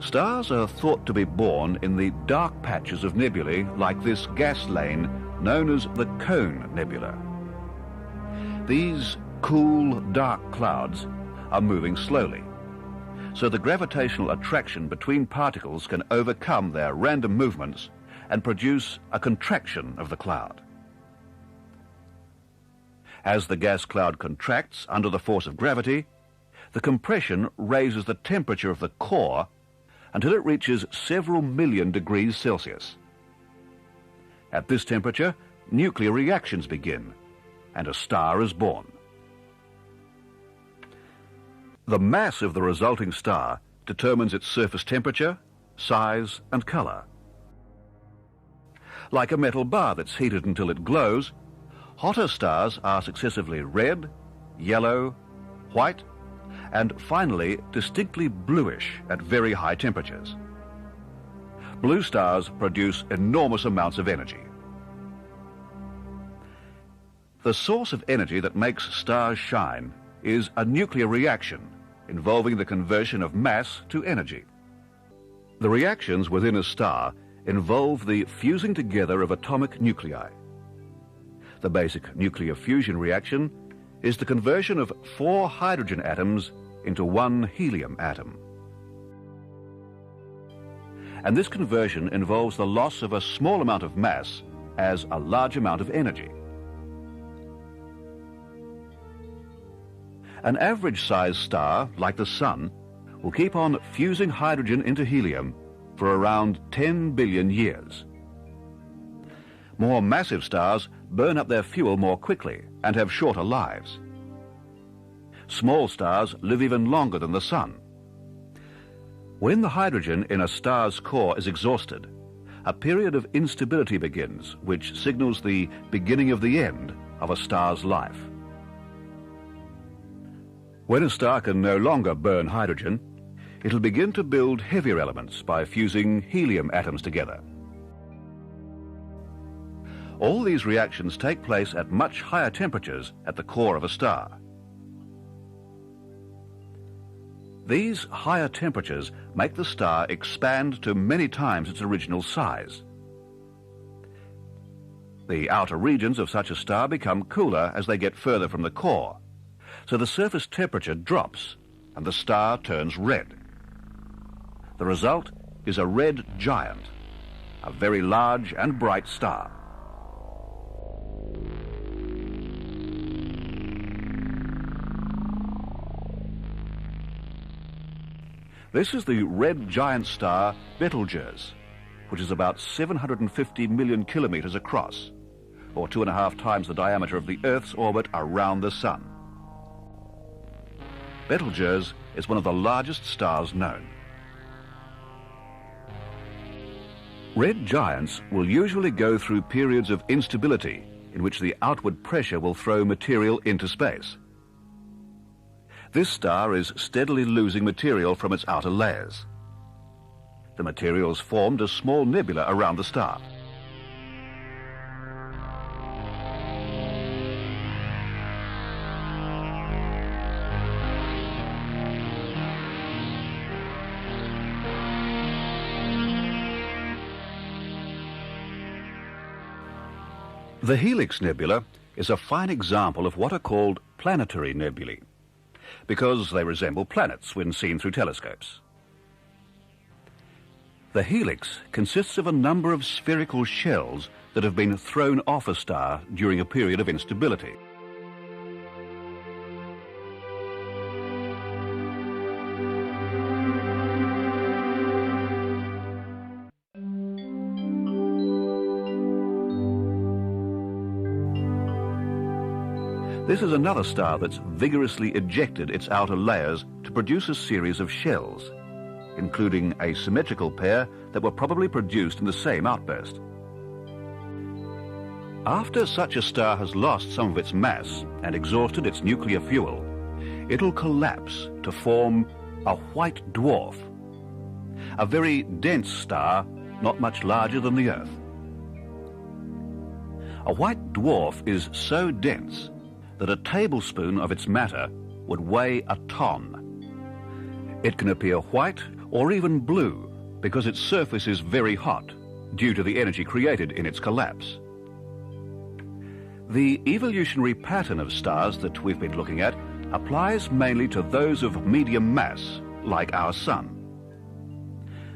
Stars are thought to be born in the dark patches of nebulae like this gas lane known as the Cone Nebula. These cool, dark clouds are moving slowly, so the gravitational attraction between particles can overcome their random movements and produce a contraction of the cloud. As the gas cloud contracts under the force of gravity, the compression raises the temperature of the core until it reaches several million degrees Celsius. At this temperature, nuclear reactions begin, and a star is born. The mass of the resulting star determines its surface temperature, size, and color. Like a metal bar that's heated until it glows, hotter stars are successively red, yellow, white, and finally distinctly bluish at very high temperatures. Blue stars produce enormous amounts of energy. The source of energy that makes stars shine is a nuclear reaction involving the conversion of mass to energy. The reactions within a star involve the fusing together of atomic nuclei. The basic nuclear fusion reaction is the conversion of 4 hydrogen atoms into 1 helium atom. And this conversion involves the loss of a small amount of mass as a large amount of energy. An average-sized star, like the Sun, will keep on fusing hydrogen into helium for around 10 billion years. More massive stars burn up their fuel more quickly and have shorter lives. Small stars live even longer than the Sun. When the hydrogen in a star's core is exhausted, a period of instability begins, which signals the beginning of the end of a star's life. When a star can no longer burn hydrogen, it'll begin to build heavier elements by fusing helium atoms together. All these reactions take place at much higher temperatures at the core of a star. These higher temperatures make the star expand to many times its original size. The outer regions of such a star become cooler as they get further from the core, so the surface temperature drops and the star turns red. The result is a red giant, a very large and bright star. This is the red giant star Betelgeuse, which is about 750 million kilometers across, or 2.5 times the diameter of the Earth's orbit around the Sun. Betelgeuse is one of the largest stars known. Red giants will usually go through periods of instability in which the outward pressure will throw material into space. This star is steadily losing material from its outer layers. The materials formed a small nebula around the star. The Helix Nebula is a fine example of what are called planetary nebulae, because they resemble planets when seen through telescopes. The helix consists of a number of spherical shells that have been thrown off a star during a period of instability. This is another star that's vigorously ejected its outer layers to produce a series of shells, including a symmetrical pair that were probably produced in the same outburst. After such a star has lost some of its mass and exhausted its nuclear fuel, it'll collapse to form a white dwarf, a very dense star not much larger than the Earth. A white dwarf is so dense that a tablespoon of its matter would weigh a ton. It can appear white or even blue because its surface is very hot due to the energy created in its collapse. The evolutionary pattern of stars that we've been looking at applies mainly to those of medium mass, like our Sun.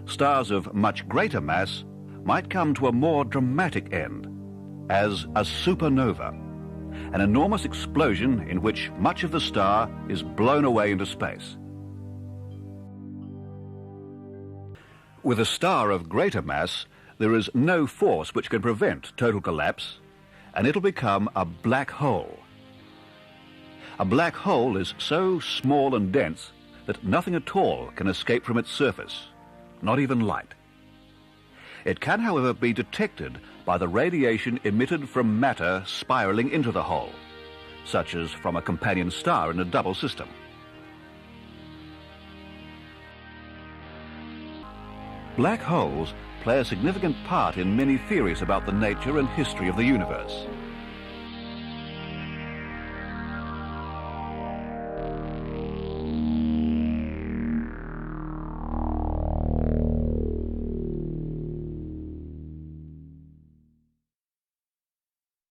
Stars of much greater mass might come to a more dramatic end, as a supernova, an enormous explosion in which much of the star is blown away into space. With a star of greater mass, there is no force which can prevent total collapse, and it'll become a black hole. A black hole is so small and dense that nothing at all can escape from its surface, not even light. It can, however, be detected by the radiation emitted from matter spiraling into the hole, such as from a companion star in a double system. Black holes play a significant part in many theories about the nature and history of the universe.